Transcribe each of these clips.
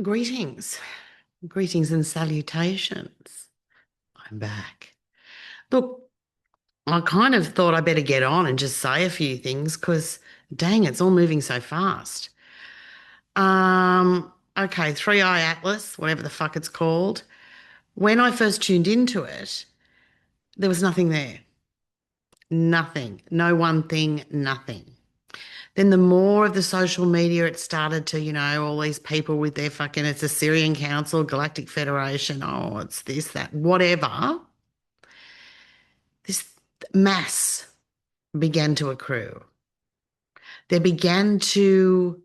Greetings, greetings and salutations. I'm back. Look, I kind of thought I better get on and just say a few things because dang, it's all moving so fast. Okay, 3iatlas, whatever the fuck it's called. When I first tuned into it, there was nothing there. Nothing. No one thing, nothing. Then the more of the social media it started to, all these people with their fucking, it's a Syrian Council, Galactic Federation, oh, it's this, that, whatever. This mass began to accrue. There began to,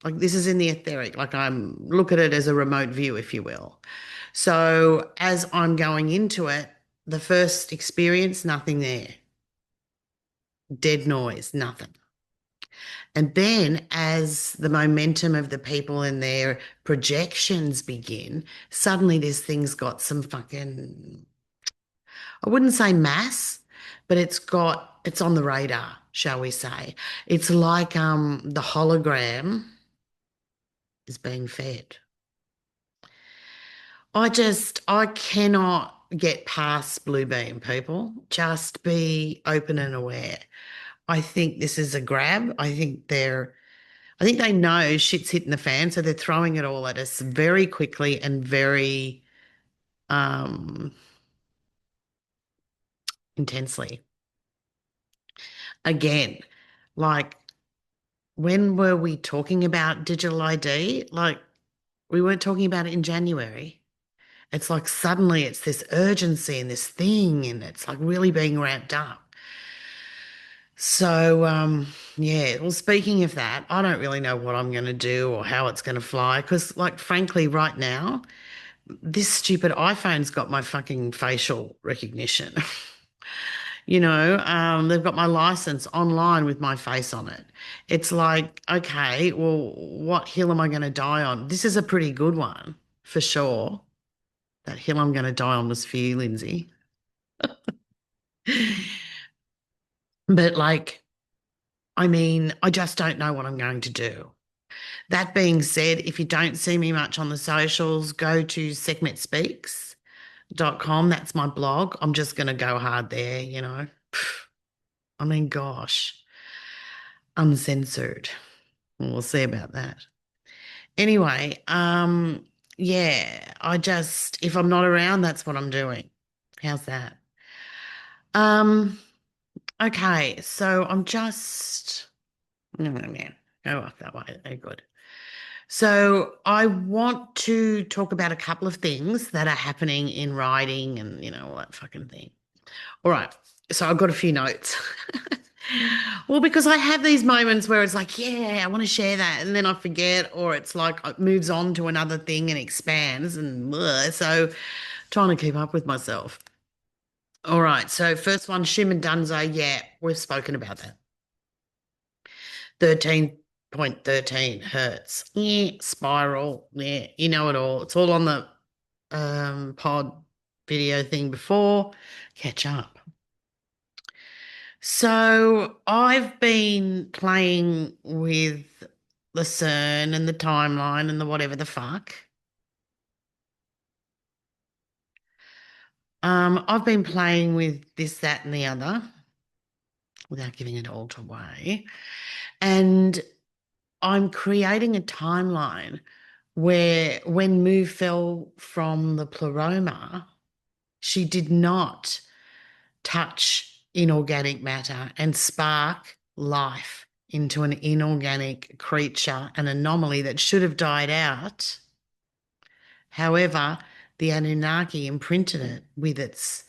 like, this is in the etheric, like look at it as a remote view, if you will. So as I'm going into it, the first experience, nothing there. Dead noise, nothing. And then as the momentum of the people and their projections begin, suddenly this thing's got some fucking, I wouldn't say mass, but it's on the radar, shall we say. It's like the hologram is being fed. I cannot get past bluebeam, people. Just be open and aware. I think this is a grab. I think they know shit's hitting the fan, so they're throwing it all at us very quickly and very um, intensely. Again, like when were we talking about digital ID? Like we weren't talking about it in January. It's like suddenly it's this urgency and this thing, and it's like really being ramped up. So, yeah, well, speaking of that, I don't really know what I'm going to do or how it's going to fly because, like, frankly, right now, this stupid iPhone's got my fucking facial recognition. They've got my license online with my face on it. It's like, okay, well, what hill am I going to die on? This is a pretty good one for sure. That hill I'm going to die on was for you, Lindsay. But like, I mean, I just don't know what I'm going to do. That being said, if you don't see me much on the socials, go to Sekhmet-Speaks.com. That's my blog. I'm just going to go hard there. I mean, gosh, uncensored. We'll see about that. Anyway, yeah, if I'm not around, that's what I'm doing. How's that? Um, okay, so I'm just, no, no, no, go off that way. Very good. So I want to talk about a couple of things that are happening in writing and, all that fucking thing. All right. So I've got a few notes. Well, because I have these moments where it's like, yeah, I want to share that. And then I forget, or it's like it moves on to another thing and expands. And so trying to keep up with myself. All right. So first one, Shumman dunzo. Yeah, we've spoken about that. 13.13 hertz. Yeah, spiral. Yeah, you know it all. It's all on the pod video thing before. Catch up. So I've been playing with the CERN and the timeline and the whatever the fuck. I've been playing with this, that, and the other without giving it all away. And I'm creating a timeline where when Mu fell from the pleroma, she did not touch inorganic matter and spark life into an inorganic creature, an anomaly that should have died out. However, the Anunnaki imprinted it with its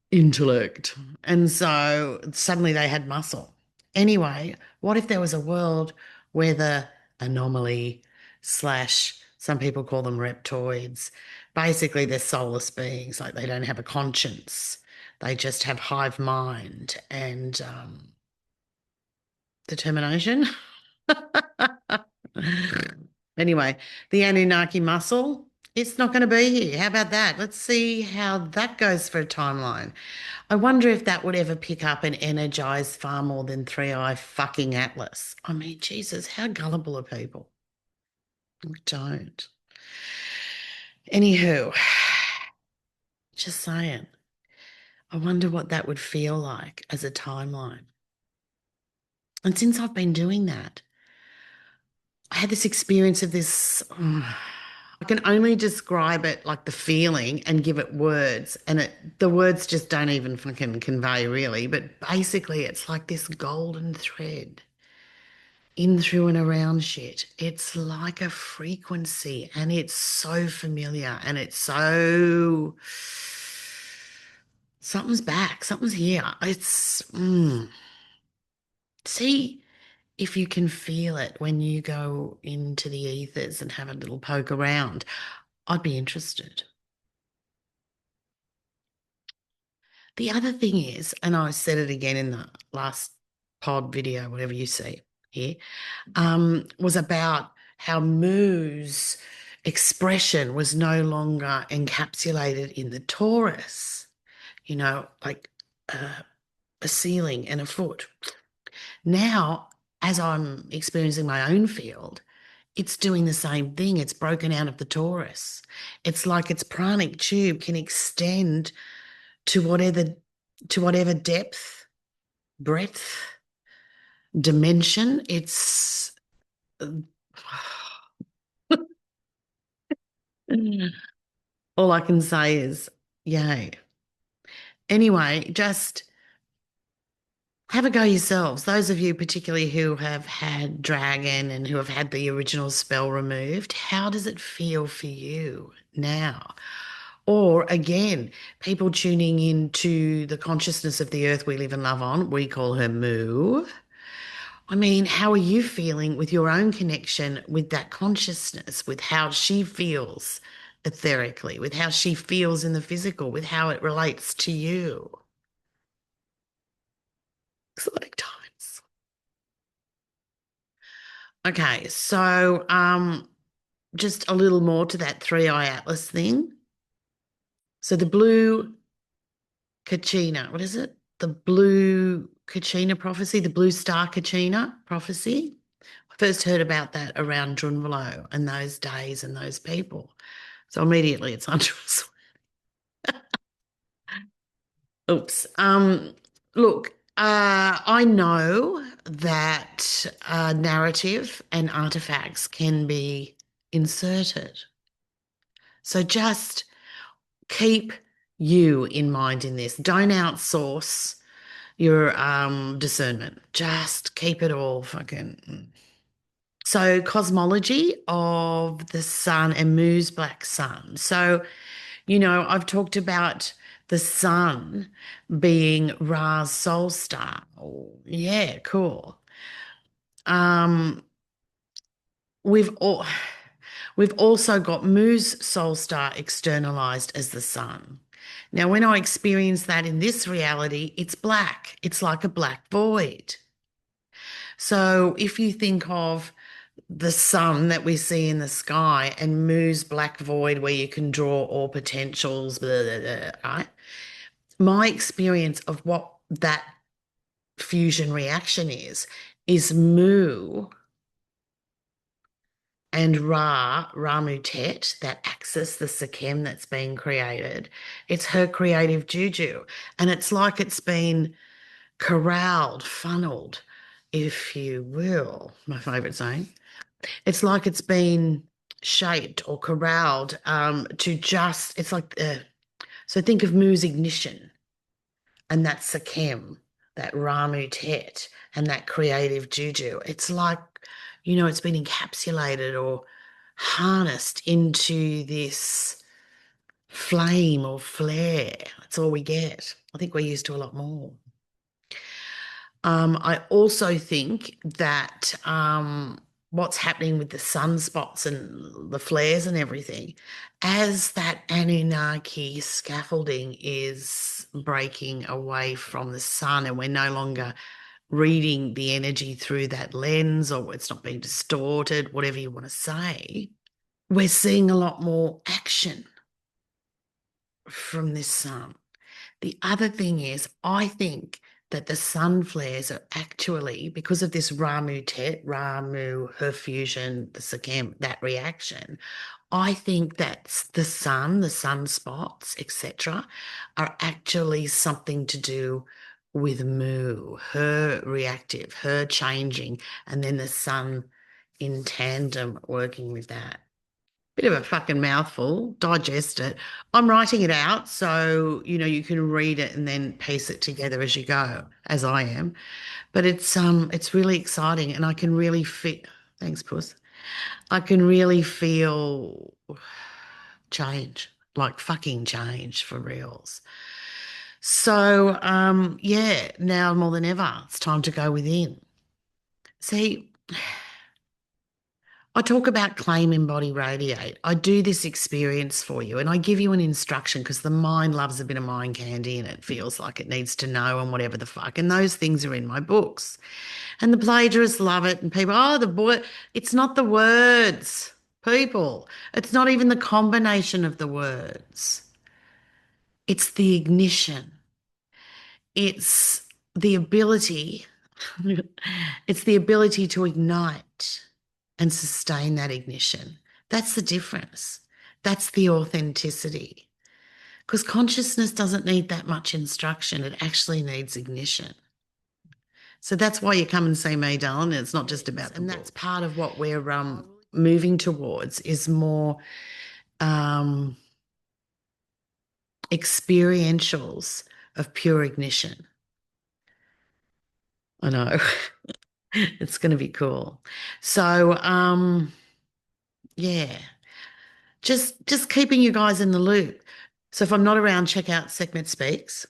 intellect. And so suddenly they had muscle. Anyway, what if there was a world where the anomaly slash some people call them reptoids, basically they're soulless beings, like they don't have a conscience. They just have hive mind and determination. Anyway, the Anunnaki muscle, it's not going to be here. How about that? Let's see how that goes for a timeline. I wonder if that would ever pick up and energize far more than 3i fucking Atlas. I mean, Jesus, how gullible are people? I don't. Anywho, just saying. I wonder what that would feel like as a timeline. And since I've been doing that, I had this experience of this. I can only describe it like the feeling and give it words, and the words just don't even fucking convey really. But basically, it's like this golden thread in through and around shit. It's like a frequency, and it's so familiar, and it's so something's back, something's here. See if you can feel it when you go into the ethers and have a little poke around. I'd be interested. The other thing is, and I said it again in the last pod video, whatever you see here, was about how Moo's expression was no longer encapsulated in the torus, like a ceiling and a foot. Now, as I'm experiencing my own field, it's doing the same thing. It's broken out of the torus. It's like its pranic tube can extend to whatever depth, breadth, dimension. It's all I can say is yay. Anyway, just have a go yourselves. Those of you particularly who have had dragon and who have had the original spell removed, how does it feel for you now? Or again, people tuning into the consciousness of the earth we live and love on, we call her Moo. I mean, how are you feeling with your own connection with that consciousness, with how she feels etherically, with how she feels in the physical, with how it relates to you? Exciting times. Okay, so just a little more to that 3iatlas thing. So the blue kachina, what is it? The blue kachina prophecy, the blue star kachina prophecy. I first heard about that around Drunvalo and those days and those people. So immediately it's under us. Oops. Look, I know that narrative and artifacts can be inserted. So just keep you in mind in this. Don't outsource your discernment. Just keep it all fucking. So cosmology of the sun and Moo's black sun. So, I've talked about the sun being Ra's soul star. Oh, yeah, cool. Um, we've all we've also got Moo's soul star externalized as the sun. Now, when I experience that in this reality, it's black. It's like a black void. So if you think of the sun that we see in the sky and Moo's black void where you can draw all potentials, blah, blah, blah, right? My experience of what that fusion reaction is Moo and Ramutet, that axis, the Sekhem that's been created. It's her creative juju. And it's like it's been corralled, funneled, if you will, my favourite saying. It's like it's been shaped or corralled to just, it's like, so think of Moo's ignition and that Sekhem, that Ramu Tet and that creative juju. It's like, it's been encapsulated or harnessed into this flame or flare. That's all we get. I think we're used to a lot more. I also think that what's happening with the sunspots and the flares and everything, as that Anunnaki scaffolding is breaking away from the sun and we're no longer reading the energy through that lens or it's not being distorted, whatever you want to say, we're seeing a lot more action from this sun. The other thing is, I think that the sun flares are actually, because of this Ramu, her fusion, the Sekhem, that reaction, I think that's the sunspots, etc., are actually something to do with Mu, her reactive, her changing, and then the sun in tandem working with that. Bit of a fucking mouthful, digest it. I'm writing it out so you can read it and then piece it together as you go, as I am. But it's really exciting and I can really feel, thanks, Puss. I can really feel change, like fucking change for reals. So yeah, now more than ever, it's time to go within. See, I talk about claim, embody, radiate. I do this experience for you and I give you an instruction because the mind loves a bit of mind candy and it feels like it needs to know and whatever the fuck. And those things are in my books. And the plagiarists love it. And people, oh, the boy, it's not the words, people. It's not even the combination of the words. It's the ignition. It's the ability, it's the ability to ignite and sustain that ignition. That's the difference. That's the authenticity. Because consciousness doesn't need that much instruction. It actually needs ignition. So that's why you come and see me, darling. It's not just about the book. That's part of what we're moving towards is more experientials of pure ignition. I know. It's going to be cool. So, yeah, just keeping you guys in the loop. So if I'm not around, check out Sekhmet-Speaks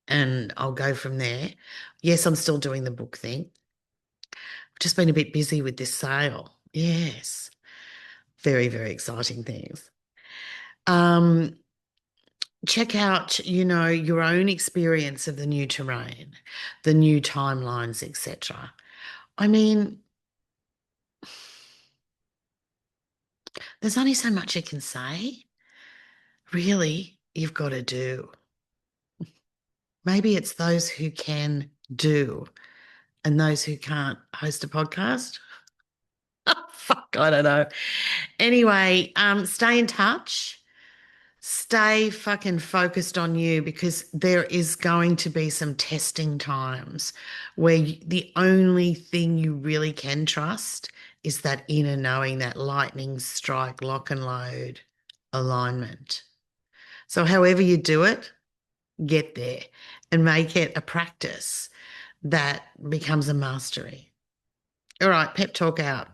and I'll go from there. Yes, I'm still doing the book thing. I've just been a bit busy with this sale. Yes. Very, very exciting things. Um, check out, your own experience of the new terrain, the new timelines, etc. I mean, there's only so much you can say. Really, you've got to do. Maybe it's those who can do and those who can't host a podcast. Fuck, I don't know. Anyway, stay in touch. Stay fucking focused on you because there is going to be some testing times where the only thing you really can trust is that inner knowing, that lightning strike, lock and load alignment. So however you do it, get there and make it a practice that becomes a mastery. All right, pep talk out.